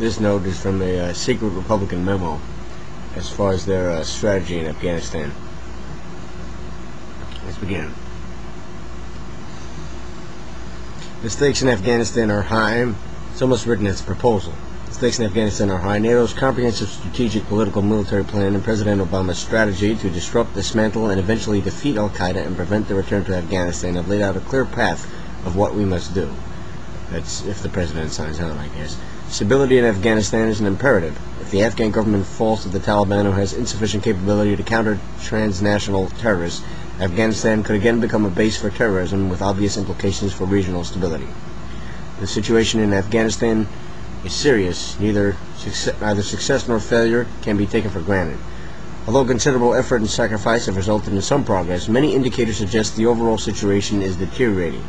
This note is from a secret Republican memo as far as their strategy in Afghanistan. Let's begin. The stakes in Afghanistan are high. It's almost written as a proposal. The stakes in Afghanistan are high. NATO's comprehensive strategic political military plan and President Obama's strategy to disrupt, dismantle, and eventually defeat Al-Qaeda and prevent the return to Afghanistan have laid out a clear path of what we must do. That's if the President signs on, I guess. Stability in Afghanistan is an imperative. If the Afghan government falls to the Taliban, who has insufficient capability to counter transnational terrorists, Afghanistan could again become a base for terrorism with obvious implications for regional stability. The situation in Afghanistan is serious. Neither success nor failure can be taken for granted. Although considerable effort and sacrifice have resulted in some progress, many indicators suggest the overall situation is deteriorating.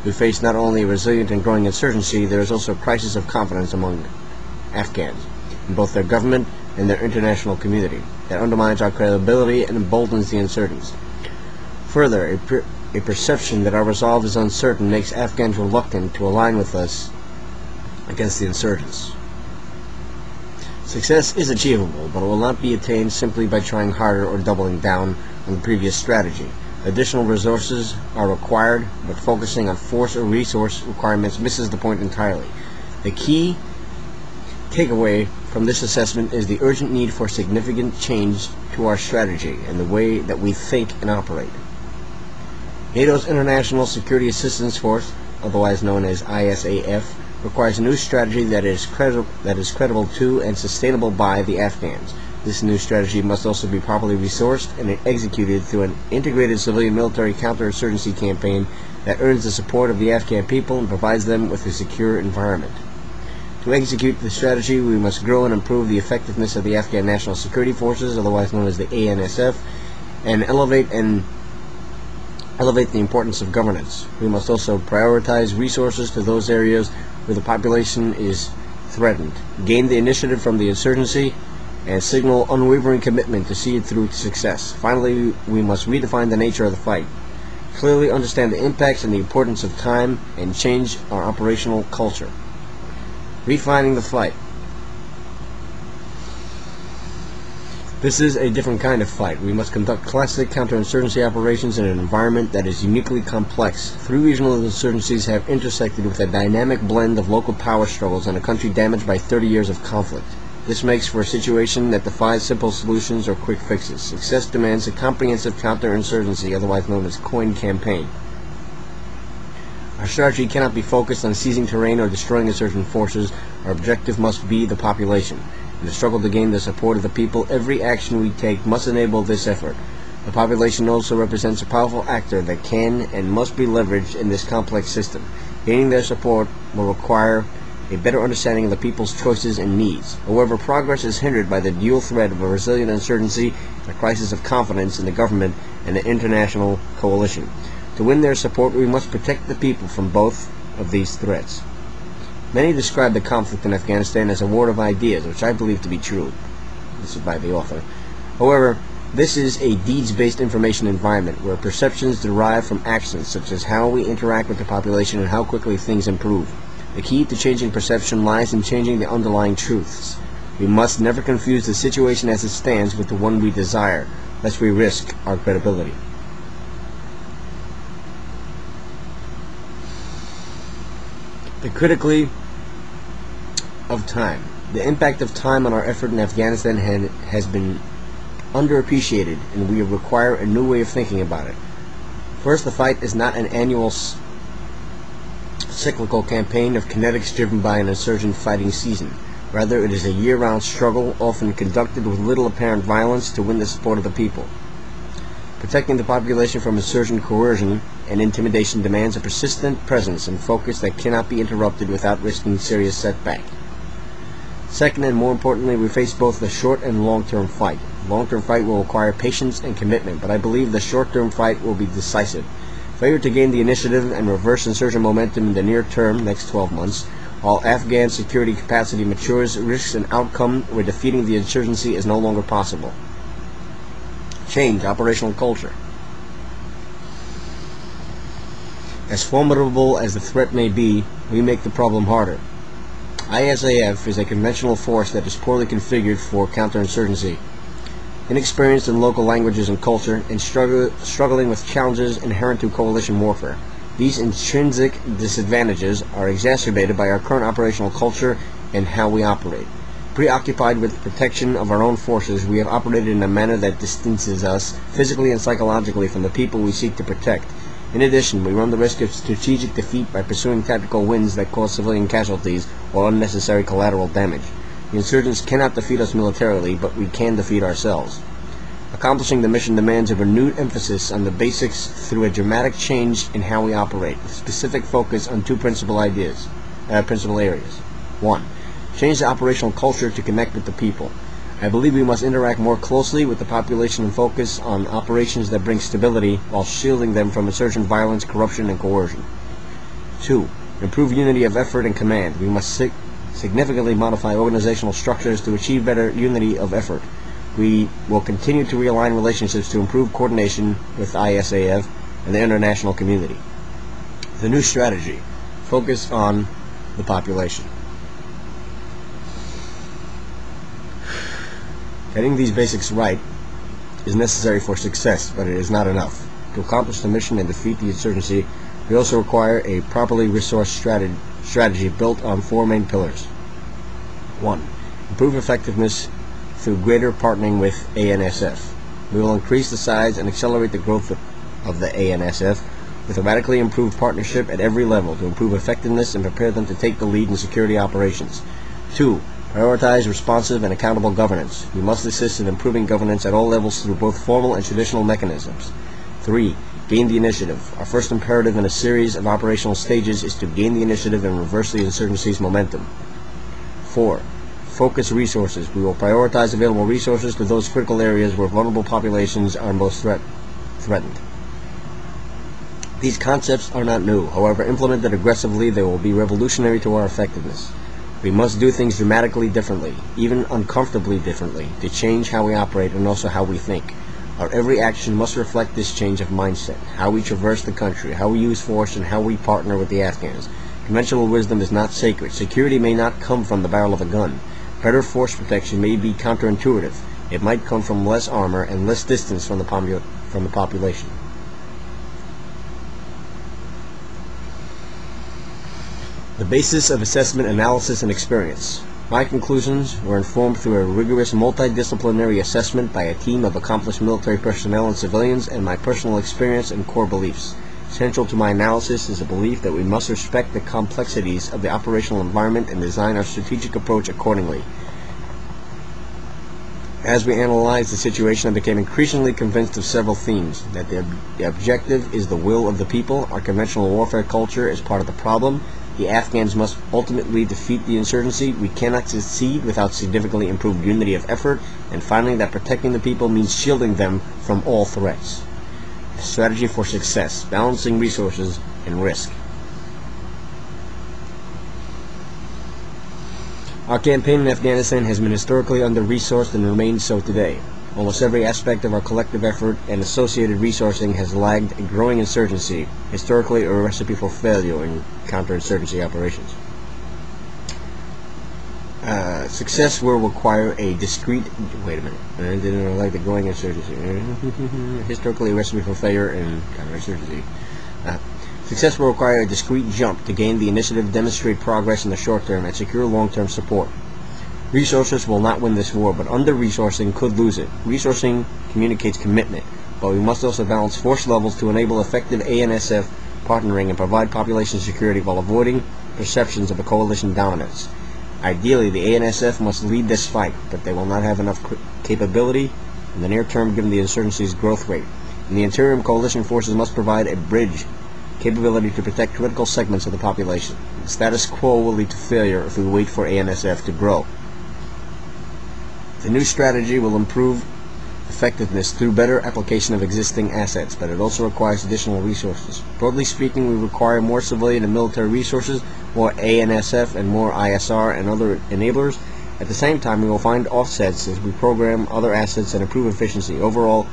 We face not only a resilient and growing insurgency, there is also a crisis of confidence among Afghans, in both their government and their international community, that undermines our credibility and emboldens the insurgents. Further, a perception that our resolve is uncertain makes Afghans reluctant to align with us against the insurgents. Success is achievable, but it will not be attained simply by trying harder or doubling down on the previous strategy. Additional resources are required, but focusing on force or resource requirements misses the point entirely. The key takeaway from this assessment is the urgent need for significant change to our strategy and the way that we think and operate. NATO's International Security Assistance Force, otherwise known as ISAF, requires a new strategy that is credible to and sustainable by the Afghans. This new strategy must also be properly resourced and executed through an integrated civilian military counterinsurgency campaign that earns the support of the Afghan people and provides them with a secure environment. To execute the strategy, we must grow and improve the effectiveness of the Afghan National Security Forces, otherwise known as the ANSF, and elevate the importance of governance. We must also prioritize resources to those areas where the population is threatened, gain the initiative from the insurgency, and signal unwavering commitment to see it through to success. Finally, we must redefine the nature of the fight, clearly understand the impacts and the importance of time, and change our operational culture. Redefining the fight. This is a different kind of fight. We must conduct classic counterinsurgency operations in an environment that is uniquely complex. Three regional insurgencies have intersected with a dynamic blend of local power struggles in a country damaged by 30 years of conflict. This makes for a situation that defies simple solutions or quick fixes. Success demands a comprehensive counterinsurgency, otherwise known as COIN campaign. Our strategy cannot be focused on seizing terrain or destroying insurgent forces. Our objective must be the population. In the struggle to gain the support of the people, every action we take must enable this effort. The population also represents a powerful actor that can and must be leveraged in this complex system. Gaining their support will require a better understanding of the people's choices and needs. However, progress is hindered by the dual threat of a resilient insurgency and a crisis of confidence in the government and the international coalition. To win their support, we must protect the people from both of these threats. Many describe the conflict in Afghanistan as a war of ideas, which I believe to be true. This is by the author. However, this is a deeds-based information environment where perceptions derive from actions, such as how we interact with the population and how quickly things improve. The key to changing perception lies in changing the underlying truths. We must never confuse the situation as it stands with the one we desire, lest we risk our credibility. The critically of time. The impact of time on our effort in Afghanistan has been underappreciated, and we require a new way of thinking about it. First, the fight is not an annual cyclical campaign of kinetics driven by an insurgent fighting season. Rather, it is a year-round struggle, often conducted with little apparent violence, to win the support of the people. Protecting the population from insurgent coercion and intimidation demands a persistent presence and focus that cannot be interrupted without risking serious setback. Second, and more importantly, we face both the short and long-term fight. The long-term fight will require patience and commitment, but I believe the short-term fight will be decisive. Failure to gain the initiative and reverse insurgent momentum in the near term, next 12 months, while Afghan security capacity matures, risks an outcome where defeating the insurgency is no longer possible. Change operational culture. As formidable as the threat may be, we make the problem harder. ISAF is a conventional force that is poorly configured for counterinsurgency, inexperienced in local languages and culture, and struggling with challenges inherent to coalition warfare. These intrinsic disadvantages are exacerbated by our current operational culture and how we operate. Preoccupied with the protection of our own forces, we have operated in a manner that distances us physically and psychologically from the people we seek to protect. In addition, we run the risk of strategic defeat by pursuing tactical wins that cause civilian casualties or unnecessary collateral damage. The insurgents cannot defeat us militarily, but we can defeat ourselves. Accomplishing the mission demands a renewed emphasis on the basics through a dramatic change in how we operate, with specific focus on two principal areas. 1. Change the operational culture to connect with the people. I believe we must interact more closely with the population and focus on operations that bring stability while shielding them from insurgent violence, corruption, and coercion. 2. Improve unity of effort and command. We must significantly modify organizational structures to achieve better unity of effort. We will continue to realign relationships to improve coordination with ISAF and the international community. The new strategy. Focus on the population. Getting these basics right is necessary for success, but it is not enough. To accomplish the mission and defeat the insurgency, we also require a properly resourced strategy built on four main pillars. 1. Improve effectiveness through greater partnering with ANSF. We will increase the size and accelerate the growth of the ANSF with a radically improved partnership at every level to improve effectiveness and prepare them to take the lead in security operations. 2. Prioritize responsive and accountable governance. We must assist in improving governance at all levels through both formal and traditional mechanisms. 3. Gain the initiative. Our first imperative in a series of operational stages is to gain the initiative and reverse the insurgency's momentum. 4. Focus resources. We will prioritize available resources to those critical areas where vulnerable populations are most threatened. These concepts are not new. However, implemented aggressively, they will be revolutionary to our effectiveness. We must do things dramatically differently, even uncomfortably differently, to change how we operate and also how we think. Our every action must reflect this change of mindset, how we traverse the country, how we use force, and how we partner with the Afghans. Conventional wisdom is not sacred. Security may not come from the barrel of a gun. Better force protection may be counterintuitive. It might come from less armor and less distance from the population. The basis of assessment, analysis, and experience. My conclusions were informed through a rigorous multidisciplinary assessment by a team of accomplished military personnel and civilians, and my personal experience and core beliefs. Central to my analysis is a belief that we must respect the complexities of the operational environment and design our strategic approach accordingly. As we analyzed the situation, I became increasingly convinced of several themes: that the objective is the will of the people, our conventional warfare culture is part of the problem, the Afghans must ultimately defeat the insurgency, we cannot succeed without significantly improved unity of effort, and finally that protecting the people means shielding them from all threats. A strategy for success, balancing resources and risk. Our campaign in Afghanistan has been historically under-resourced and remains so today. Almost every aspect of our collective effort and associated resourcing has lagged a growing insurgency, historically a recipe for failure in counterinsurgency operations. Success will require a discrete... Wait a minute. I didn't like the growing insurgency. Historically a recipe for failure in counterinsurgency. Success will require a discrete jump to gain the initiative, demonstrate progress in the short term, and secure long-term support. Resources will not win this war, but under-resourcing could lose it. Resourcing communicates commitment, but we must also balance force levels to enable effective ANSF partnering and provide population security while avoiding perceptions of a coalition dominance. Ideally, the ANSF must lead this fight, but they will not have enough capability in the near term given the insurgency's growth rate. In the interim, coalition forces must provide a bridge capability to protect critical segments of the population. The status quo will lead to failure if we wait for ANSF to grow. The new strategy will improve effectiveness through better application of existing assets, but it also requires additional resources. Broadly speaking, we require more civilian and military resources, more ANSF and more ISR and other enablers. At the same time, we will find offsets as we program other assets and improve efficiency. Overall,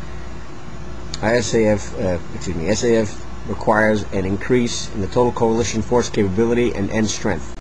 SAF requires an increase in the total coalition force capability and end strength.